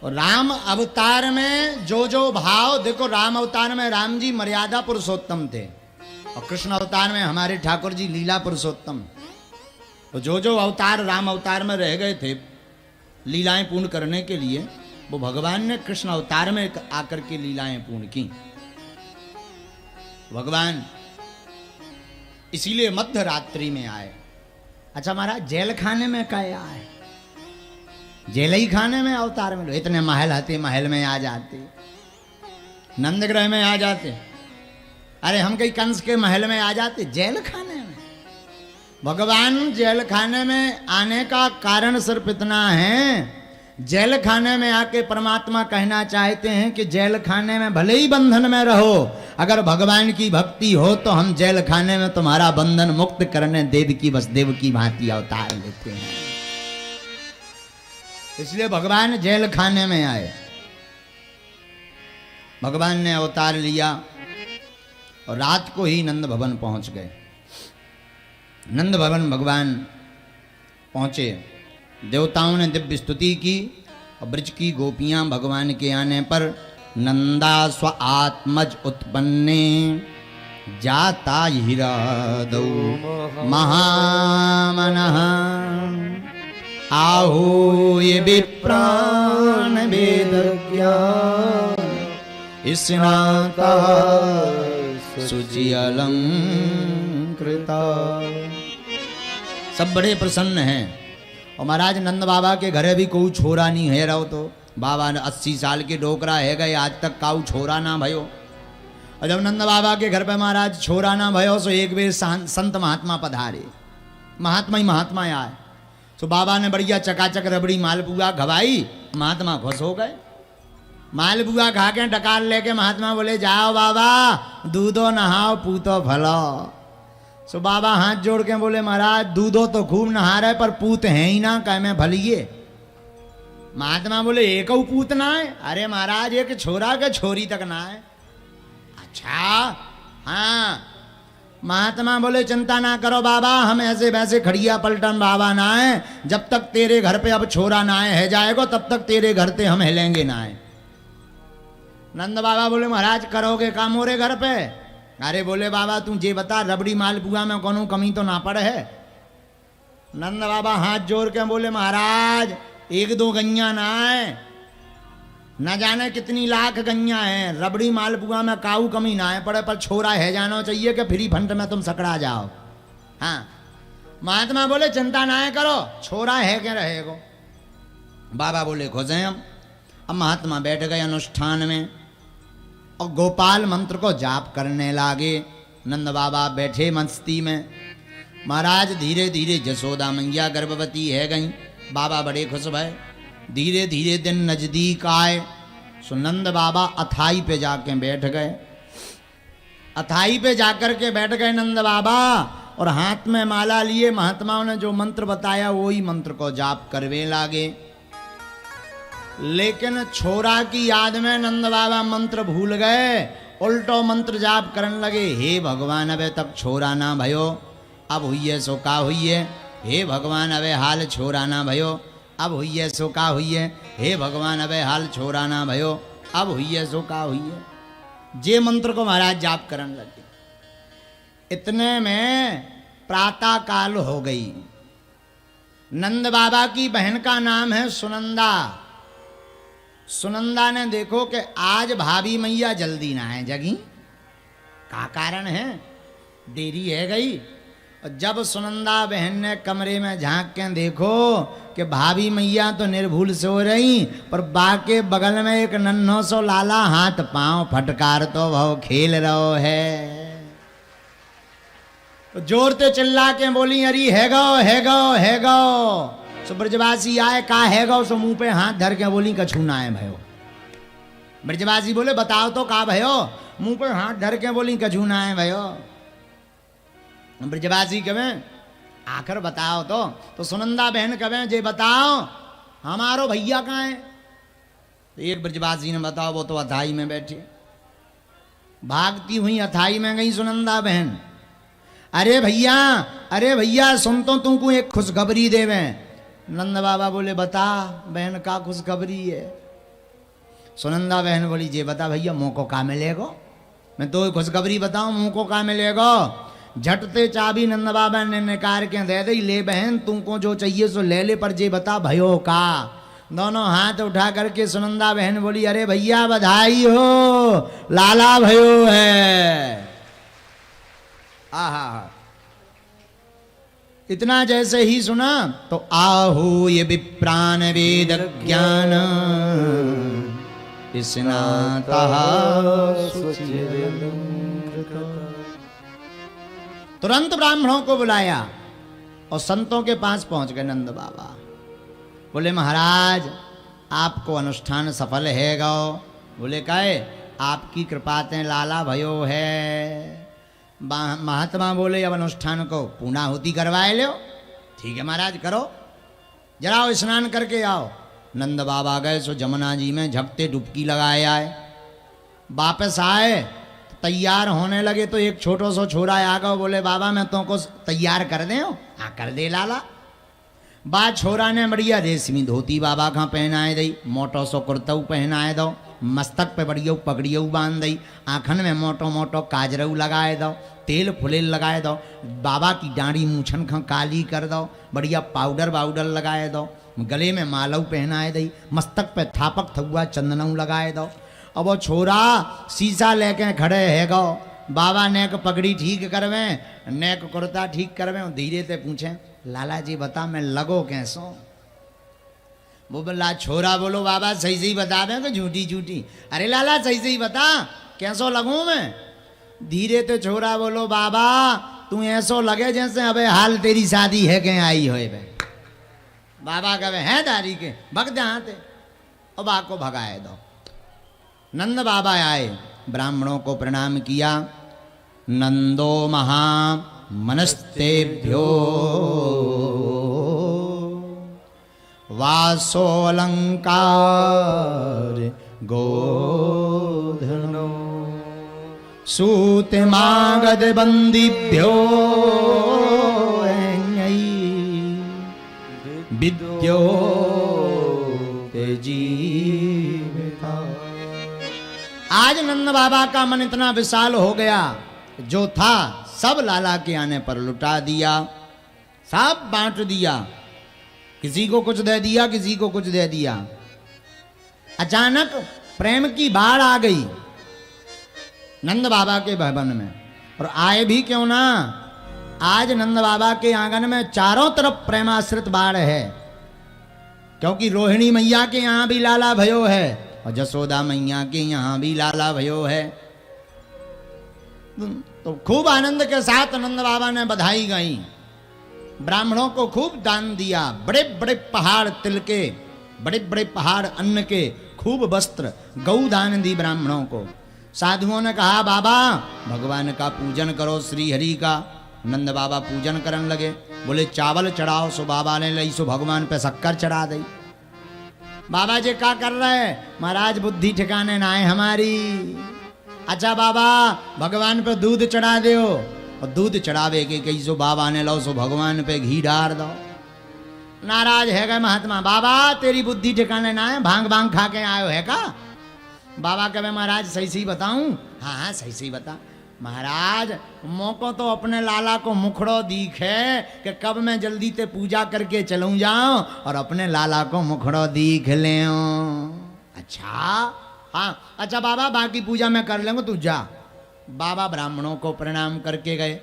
और राम अवतार में जो जो भाव देखो, राम अवतार में राम जी मर्यादा पुरुषोत्तम थे और कृष्ण अवतार में हमारे ठाकुर जी लीला पुरुषोत्तम। तो जो जो अवतार राम अवतार में रह गए थे लीलाएं पूर्ण करने के लिए, वो भगवान ने कृष्ण अवतार में आकर के लीलाएं पूर्ण की। भगवान इसीलिए मध्य रात्रि में आए। अच्छा महाराज, जेल खाने में क्या आए? जेल ही खाने में अवतार में इतने महल आते, महल में आ जाते, नंदग्रह में आ जाते, अरे हम कहीं कंस के महल में आ जाते, जेल खाने में। भगवान जेल खाने में आने का कारण सिर्फ इतना है, जेल खाने में आके परमात्मा कहना चाहते हैं कि जेल खाने में भले ही बंधन में रहो, अगर भगवान की भक्ति हो तो हम जेल खाने में तुम्हारा बंधन मुक्त करने देव की वसुदेव की भांति अवतार लेते हैं। इसलिए भगवान जेल खाने में आए। भगवान ने अवतार लिया और रात को ही नंद भवन पहुंच गए। नंद भवन भगवान पहुंचे, देवताओं ने दिव्य स्तुति की और ब्रज की गोपियां भगवान के आने पर नंदा स्व आत्मज उत्पन्ने जाता हिरादौ महामनः आहूय विप्राण वेदज्ञा स्नाता शुचि अलंकृता। सब बड़े प्रसन्न हैं। और महाराज नंद बाबा के घरे भी कोई छोरा नहीं है रहो, तो बाबा ने 80 साल के डोकरा है गए, आज तक काऊ छोरा ना भयो। और जब नंद बाबा के घर पे महाराज छोरा ना भयो, सो एक बेर संत महात्मा पधारे, महात्मा ही महात्मा आए। तो बाबा ने बढ़िया चकाचक रबड़ी मालपुआ खवाई, महात्मा खुश हो गए। मालपुआ खा के डकार लेके महात्मा बोले, जाओ बाबा दूधो नहाओ पूतो भलो। सो बाबा हाथ जोड़ के बोले, महाराज दूधो तो खूब नहा रहे पर पूत है ही ना, कह में भलिए। महात्मा बोले, एक पूत ना है? अरे महाराज एक छोरा के छोरी तक ना है। अच्छा हाँ। महात्मा बोले, चिंता ना करो बाबा, हम ऐसे वैसे खड़िया पलटन बाबा ना है, जब तक तेरे घर पे अब छोरा ना है जाएगा तब तक तेरे घर पे हम हिलेंगे ना है। नंद बाबा बोले, महाराज करोगे काम मोरे घर पे? अरे बोले बाबा तू जे बता, रबड़ी मालपुआ में कोनो कमी तो ना पड़े है? नंद बाबा हाथ जोड़ के बोले, महाराज एक दो गैया ना है, न जाने कितनी लाख गैया हैं, रबड़ी मालपुआ में काऊ कमी ना है पड़े, पर छोरा है जाना चाहिए कि फ्री फंड में तुम सकड़ा जाओ। हाँ। महात्मा बोले, चिंता ना है करो, छोरा है क्या रहेगो। बाबा बोले, खुश हैं हम। अब महात्मा बैठ गए अनुष्ठान में और गोपाल मंत्र को जाप करने लागे। नंद बाबा बैठे मस्ती में। महाराज धीरे धीरे जसोदा मैया गर्भवती है गई। बाबा बड़े खुश भय। धीरे धीरे दिन नजदीक आए, सो नंद बाबा अथाई पे जाके बैठ गए। अथाई पे जाकर के बैठ गए नंद बाबा और हाथ में माला लिए। महात्माओं ने जो मंत्र बताया वही मंत्र को जाप करवे लागे। लेकिन छोरा की याद में नंद बाबा मंत्र भूल गए, उल्टो मंत्र जाप करने लगे। हे भगवान अबे तक छोरा ना भयो, अब हुई सो का हुई। हे भगवान अबे हाल छोरा ना भयो, अब हुई सो का हुई। हे भगवान अबे हाल छोरा ना भयो, अब हुई सो का हुई। जे मंत्र को महाराज जाप करने लगे। इतने में प्रातः काल हो गई। नंद बाबा की बहन का नाम है सुनंदा। सुनंदा ने देखो कि आज भाभी मैया जल्दी ना है जगी, का कारण है, देरी है गई। और जब सुनंदा बहन ने कमरे में झांक के देखो कि भाभी मैया तो निर्भूल सो रही, पर बाके बगल में एक नन्हो सो लाला हाथ पांव फटकार तो वो खेल रहो है। तो जोर से चिल्ला के बोली, अरे है गो है गो है गो। सो ब्रजवासी आए, का है गो। सो मुंह पे हाथ धर के बोली, कछु ना है भयो। ब्रजवासी बोले, बताओ तो का भयो। मुंह पे हाथ धर के बोली, कछु ना है भयो। ब्रजवासी कहे, आखिर बताओ तो सुनंदा बहन कहे, जे बताओ हमारो भैया कहाँ है। तो एक ब्रजवासी ने बताओ, वो तो अथाई में बैठे। भागती हुई अथाई में गई सुनंदा बहन। अरे भैया सुन तो तुमको एक खुशखबरी देवे। नंद बाबा बोले, बता बहन का खुशखबरी है। सुनंदा बहन बोली जे बता भैया मुँह को का मिलेगा, मैं तो खुशखबरी बताऊं मुँह को का मिलेगा। झटते चाबी नंद बाबा ने निकाल के दे दी, ले बहन तुमको जो चाहिए सो ले ले, पर जे बता भयो का। दोनों हाथ उठा करके सुनंदा बहन बोली अरे भैया बधाई हो, लाला भयो है। आहा, इतना जैसे ही सुना तो आहू ये विप्रान वेद ज्ञान तुरंत ब्राह्मणों को बुलाया और संतों के पास पहुंच गए नंद बाबा। बोले महाराज आपको अनुष्ठान सफल है गो। बोले काहे, आपकी कृपा ते लाला भयो है। महात्मा बोले अब अनुष्ठान को पूर्णाहुति करवाए लो। ठीक है महाराज करो, जरा स्नान करके आओ। नंद बाबा गए सो जमुना जी में झपते डुबकी लगाए आए। वापस आए तो तैयार होने लगे तो एक छोटो सो छोरा आ गया। बोले बाबा मैं तुमको तैयार कर दे। हाँ कर दे लाला। बा छोरा ने बढ़िया रेशमी धोती बाबा का पहनाए दई, मोटो सो कुर्तऊ पहनाए दो, मस्तक पे बढ़िया पगड़ियऊ बांध दई, आँखन में मोटो मोटो काजरऊ लगाए दो, तेल फुलेल लगाए दो, बाबा की डांडी मूछन खा काली कर दो, बढ़िया पाउडर वाउडर लगाए दो, गले में मालऊ पहनाए दई, मस्तक पे थापक थुआ चंदनऊ लगाए दो। अब वो छोरा शीशा लेके खड़े है गो। बाबा नेक पगड़ी ठीक करवे, नेक कुर्ता ठीक करवे। धीरे से पूछे लाला जी बता मैं लगो कैसो। वो बोला छोरा बोलो बाबा सही सही बता दे तो झूठी झूठी। अरे लाला सही सही बता कैसो लगूं मैं। धीरे तो छोरा बोलो बाबा तू ऐसो लगे जैसे अबे हाल तेरी शादी है के आई होए बे। बाबा कहे हैं दारी के भग जाते और बा को भगाए दो। नंद बाबा आए, ब्राह्मणों को प्रणाम किया। नंदो महा मनस्तेभ्यो वासोलंकार गोधनो सूत मागध बंदीभ्यो विद्यो जीविता। आज नंद बाबा का मन इतना विशाल हो गया, जो था सब लाला के आने पर लुटा दिया, सब बांट दिया, किसी को कुछ दे दिया किसी को कुछ दे दिया। अचानक प्रेम की बाढ़ आ गई नंद बाबा के भवन में। और आए भी क्यों ना, आज नंद बाबा के आंगन में चारों तरफ प्रेमाश्रित बाढ़ है। क्योंकि रोहिणी मैया के यहाँ भी लाला भयो है और जसोदा मैया के यहाँ भी लाला भयो है। तो खूब आनंद के साथ नंद बाबा ने बधाई गाई, ब्राह्मणों को खूब दान दिया। बड़े बड़े पहाड़ तिल के, बड़े बड़े पहाड़ अन्न के, खूब वस्त्र, गौ दान दी ब्राह्मणों को। साधुओं ने कहा बाबा भगवान का पूजन करो, श्री हरि का। नंद बाबा पूजन करने लगे। बोले चावल चढ़ाओ, सो बाबा ने लई सो भगवान पे शक्कर चढ़ा दी। बाबा जी क्या कर रहे हैं, महाराज बुद्धि ठिकाने ना है हमारी। अच्छा बाबा भगवान पे दूध चढ़ा दो, और दूध चढ़ावे के कई सो बाबा ने लो सो भगवान पे घी डाल दो। नाराज है गए महात्मा, बाबा तेरी बुद्धि ठिकाने ना है, भांग भांग खा के आयो है का। बाबा कहे महाराज सही सही बताऊं। हाँ हाँ सही सही बता। महाराज मोको तो अपने लाला को मुखड़ो दिखे कि कब मैं जल्दी ते पूजा करके चलूं जाऊं और अपने लाला को मुखड़ो दिख ले। अच्छा हाँ अच्छा बाबा बाकी पूजा मैं कर लेंगे, तू जा। बाबा ब्राह्मणों को प्रणाम करके गए